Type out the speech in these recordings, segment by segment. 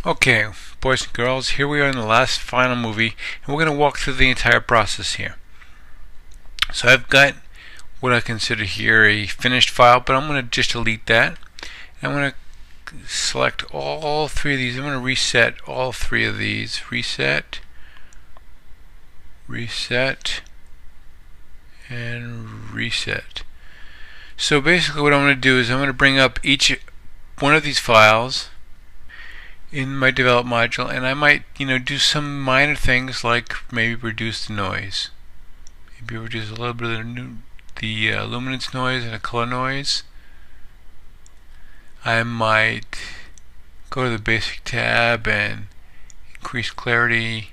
Okay, boys and girls, here we are in the last final movie, and we're going to walk through the entire process here. So I've got what I consider here a finished file, but I'm going to just delete that. And I'm going to select all three of these. I'm going to reset all three of these. Reset, reset, and reset. So basically what I'm going to do is I'm going to bring up each one of these files in my develop module, and I might do some minor things like maybe reduce the noise, maybe reduce a little bit of the luminance noise and a color noise. I might go to the basic tab and increase clarity,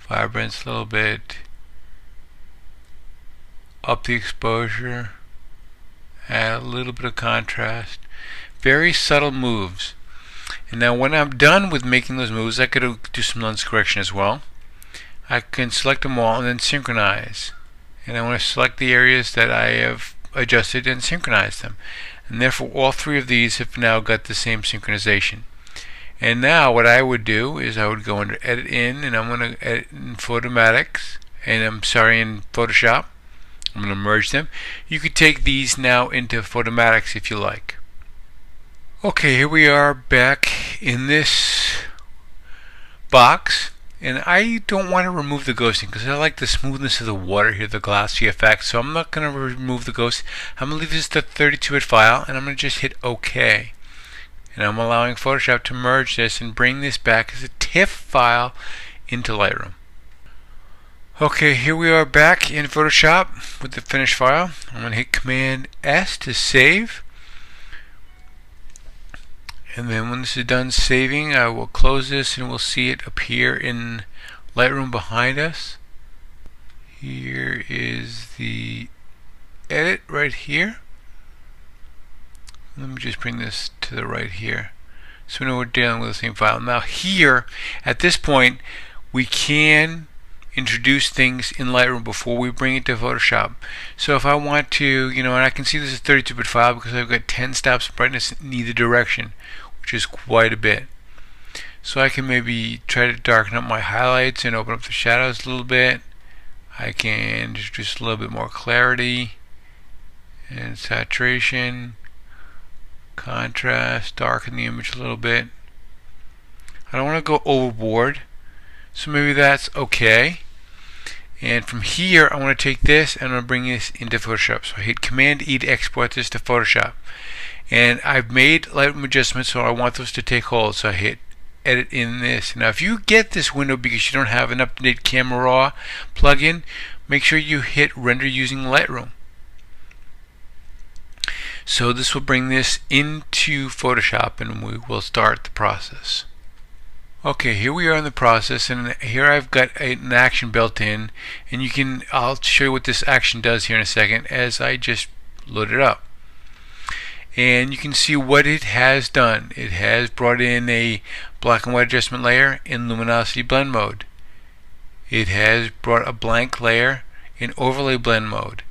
vibrance a little bit, up the exposure, add a little bit of contrast. Very subtle moves. And now when I'm done with making those moves, I could do some lens correction as well. I can select them all and then synchronize. And I want to select the areas that I have adjusted and synchronize them. And therefore all three of these have now got the same synchronization. And now what I would do is I would go under Edit In, and I'm going to edit in Photomatics, and in Photoshop. I'm going to merge them. You could take these now into Photomatics if you like. Okay, here we are back in this box, and I don't want to remove the ghosting because I like the smoothness of the water here, the glossy effect, so I'm not going to remove the ghost. I'm going to leave this the 32-bit file, and I'm going to just hit OK. And I'm allowing Photoshop to merge this and bring this back as a TIFF file into Lightroom. Okay, here we are back in Photoshop with the finished file. I'm going to hit Command S to save. And then when this is done saving, I will close this and we'll see it appear in Lightroom behind us. Here is the edit right here. Let me just bring this to the right here so we know we're dealing with the same file. Now here, at this point, we can introduce things in Lightroom before we bring it to Photoshop. So if I want to, and I can see this is a 32-bit file because I've got 10 stops of brightness in either direction, which is quite a bit. So I can maybe try to darken up my highlights and open up the shadows a little bit. I can introduce a little bit more clarity and saturation, contrast, darken the image a little bit. I don't want to go overboard, so maybe that's okay. And from here I want to take this and I'm going to bring this into Photoshop. So I hit Command E to export this to Photoshop. And I've made Lightroom adjustments, so I want those to take hold. So I hit Edit in this. Now if you get this window because you don't have an up-to-date Camera Raw plugin, make sure you hit Render using Lightroom. So this will bring this into Photoshop and we will start the process. Okay, here we are in the process, and here I've got an action built in, and I'll show you what this action does here in a second as I just load it up. And you can see what it has done. It has brought in a black and white adjustment layer in luminosity blend mode. It has brought a blank layer in overlay blend mode.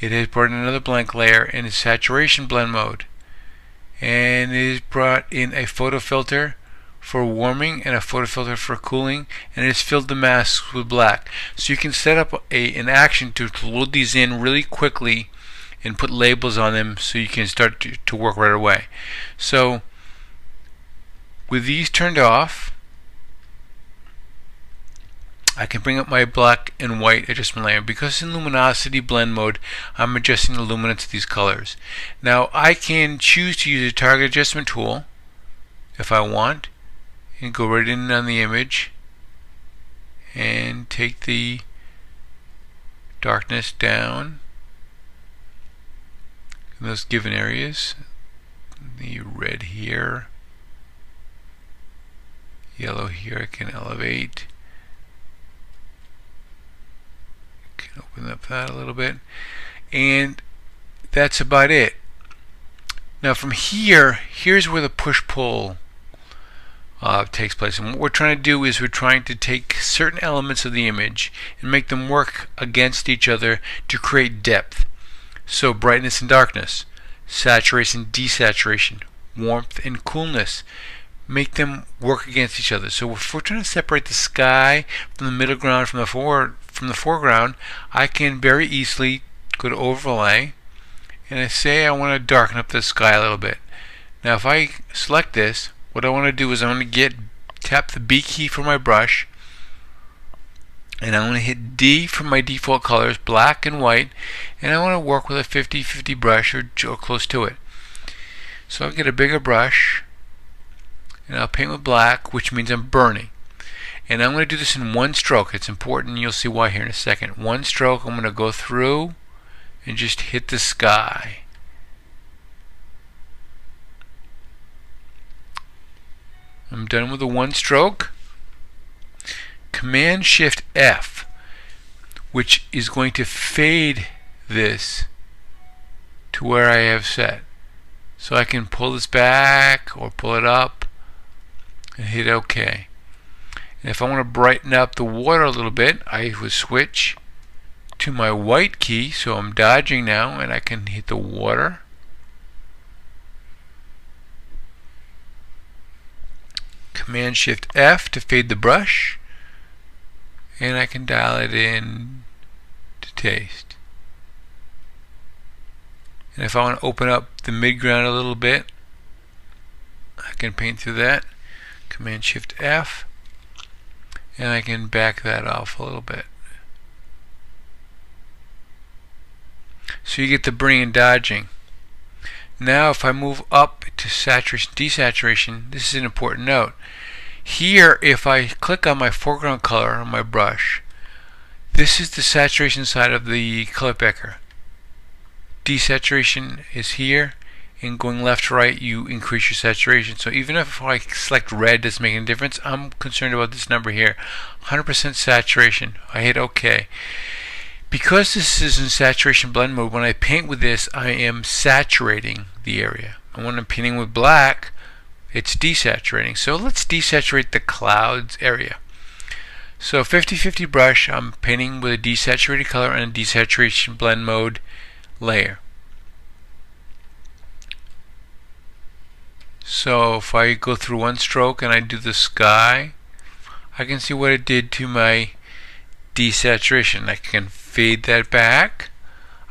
It has brought in another blank layer in saturation blend mode. And it has brought in a photo filter for warming and a photo filter for cooling, and it has filled the masks with black. So you can set up an action to load these in really quickly and put labels on them so you can start to work right away. So with these turned off, I can bring up my black and white adjustment layer. Because in luminosity blend mode, I'm adjusting the luminance of these colors. Now I can choose to use a target adjustment tool if I want, and go right in on the image and take the darkness down in those given areas. The red here, yellow here I can elevate. Can open up that a little bit, and that's about it. Now from here's where the push-pull takes place, and what we're trying to do is we're trying to take certain elements of the image and make them work against each other to create depth. So brightness and darkness, saturation, desaturation, warmth and coolness, make them work against each other. So if we're trying to separate the sky from the middle ground from the foreground, I can very easily go to overlay, and I say I want to darken up the sky a little bit. Now if I select this, what I want to do is I want to tap the B key for my brush, and I want to hit D for my default colors, black and white, and I want to work with a 50-50 brush or close to it. So I'll get a bigger brush, and I'll paint with black, which means I'm burning. And I'm going to do this in one stroke. It's important, and you'll see why here in a second. One stroke, I'm going to go through and just hit the sky. I'm done with the one stroke. Command Shift F, which is going to fade this to where I have set. So I can pull this back or pull it up and hit OK. And if I want to brighten up the water a little bit, I would switch to my white key, so I'm dodging now, and I can hit the water. Command Shift F to fade the brush, and I can dial it in to taste. And if I want to open up the midground a little bit, I can paint through that. Command Shift F, and I can back that off a little bit. So you get the burning and dodging. Now if I move up to saturation, desaturation, this is an important note. Here, if I click on my foreground color on my brush, this is the saturation side of the color picker. Desaturation is here, and going left to right, you increase your saturation. So even if I select red, doesn't make any difference. I'm concerned about this number here, 100% saturation. I hit OK. Because this is in saturation blend mode, when I paint with this, I am saturating the area. And when I'm painting with black, it's desaturating. So let's desaturate the clouds area. So 50-50 brush, I'm painting with a desaturated color and a desaturation blend mode layer. So if I go through one stroke and I do the sky, I can see what it did to my desaturation. I can fade that back,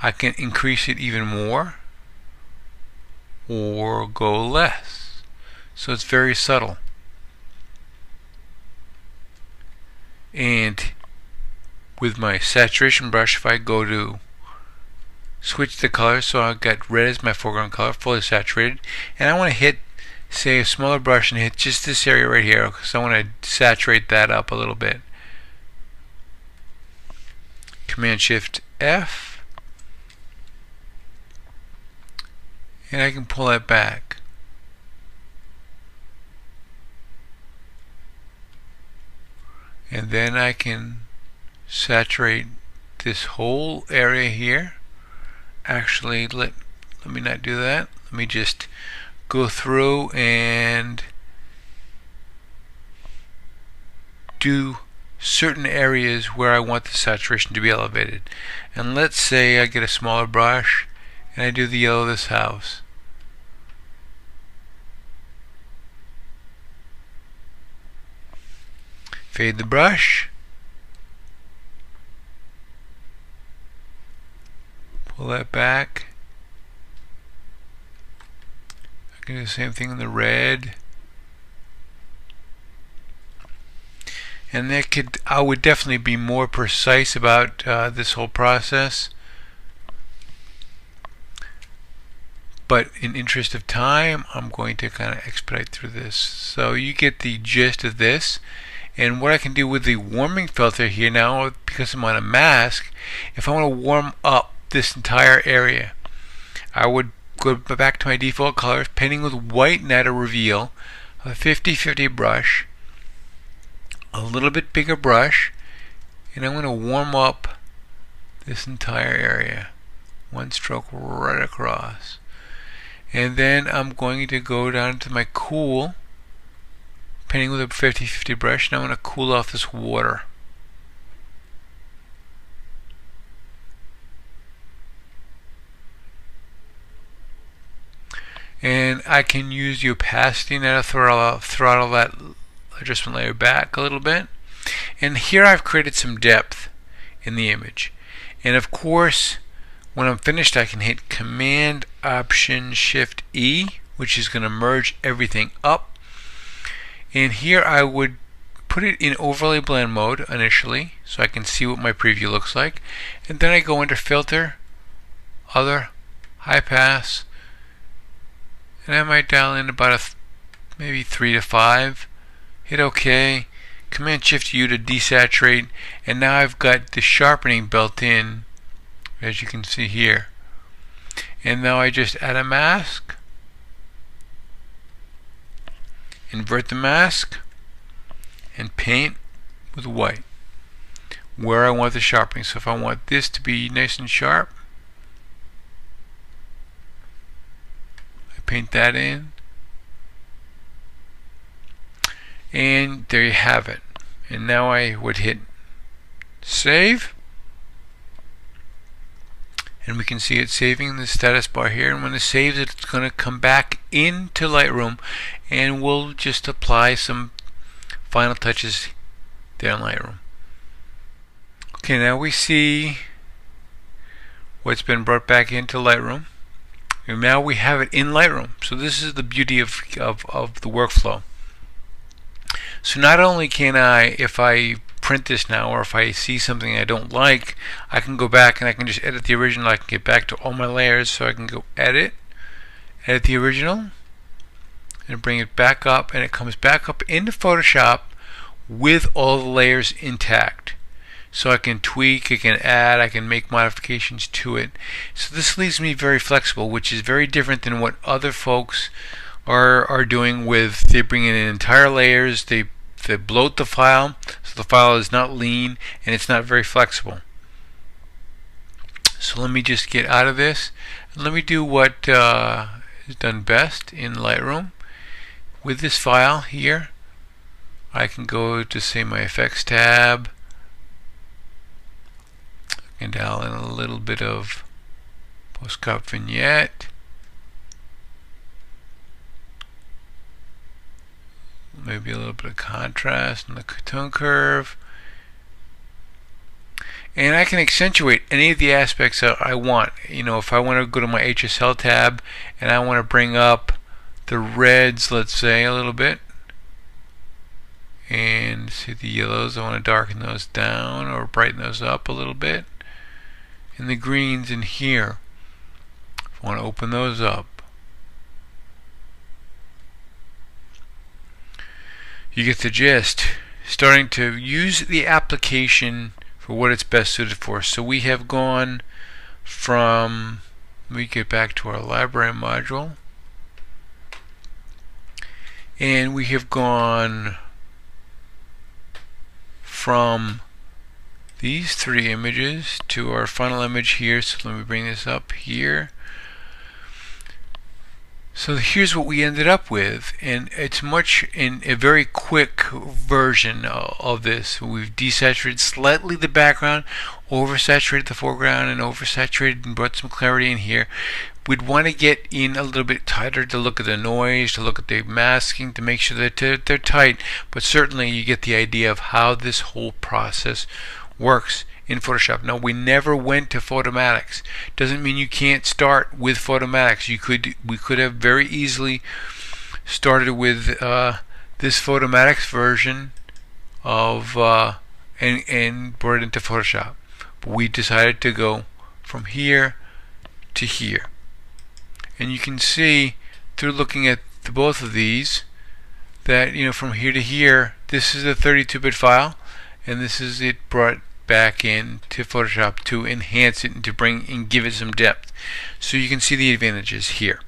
I can increase it even more, or go less. So it's very subtle. And with my saturation brush, if I go to switch the color, so I've got red as my foreground color, fully saturated, and I want to hit, say, a smaller brush and hit just this area right here, because I want to saturate that up a little bit. Command Shift F, and I can pull that back. And then I can saturate this whole area here. Actually, let me not do that. Let me just go through and do certain areas where I want the saturation to be elevated. And let's say I get a smaller brush and I do the yellow of this house. Fade the brush, pull that back. I can do the same thing in the red. And I would definitely be more precise about this whole process. But in interest of time, I'm going to kind of expedite through this. So you get the gist of this. And what I can do with the warming filter here now, because I'm on a mask, if I want to warm up this entire area, I would go back to my default colors, painting with white and add a reveal, a 50-50 brush, a little bit bigger brush, and I'm going to warm up this entire area. One stroke right across. And then I'm going to go down to my cool, painting with a 50-50 brush, and I'm going to cool off this water. and I can use the opacity now to throttle that adjustment layer back a little bit. And here I've created some depth in the image. And of course, when I'm finished, I can hit Command Option Shift E, which is going to merge everything up. And here I would put it in overlay blend mode initially, so I can see what my preview looks like. And then I go into Filter, Other, High Pass, and I might dial in about maybe 3 to 5. Hit OK. Command Shift U to desaturate, and now I've got the sharpening built in, as you can see here. And now I just add a mask, invert the mask, and paint with white where I want the sharpening. So if I want this to be nice and sharp, I paint that in. And there you have it. And now I would hit save, and we can see it saving in the status bar here. And when it saves it, it's going to come back into Lightroom, and we'll just apply some final touches there in Lightroom. Okay, now we see what's been brought back into Lightroom, and now we have it in Lightroom. So this is the beauty of the workflow. So not only can I, if I print this now, or if I see something I don't like, I can go back and I can just edit the original. I can get back to all my layers, so I can go edit the original, and bring it back up, and it comes back up into Photoshop with all the layers intact. So I can tweak, I can add, I can make modifications to it. So this leaves me very flexible, which is very different than what other folks are doing with, they bring in entire layers, they bloat the file, so the file is not lean and it's not very flexible. So let me just get out of this, and let me do what is done best in Lightroom. With this file here, I can go to, say, my effects tab. I can dial in a little bit of post-crop vignette. Maybe a little bit of contrast in the tone curve. And I can accentuate any of the aspects that I want. You know, if I want to go to my HSL tab and I want to bring up the reds, let's say, a little bit, and see the yellows, I want to darken those down or brighten those up a little bit. And the greens in here, I want to open those up. You get the gist. Starting to use the application for what it's best suited for. So we have gone from, let me get back to our library module, and we have gone from these three images to our final image here. So let me bring this up here. So here's what we ended up with, and it's much in a very quick version of this. We've desaturated slightly the background, oversaturated the foreground, and oversaturated and brought some clarity in here. We'd want to get in a little bit tighter to look at the noise, to look at the masking, to make sure that they're tight, but certainly you get the idea of how this whole process works in Photoshop. Now, we never went to Photomatics. Doesn't mean you can't start with Photomatics. We could have very easily started with this Photomatics version of and brought it into Photoshop. But we decided to go from here to here, and you can see through looking at both of these that, you know, from here to here, this is a 32-bit file, and this is it brought back into Photoshop to enhance it and to bring and give it some depth. So you can see the advantages here.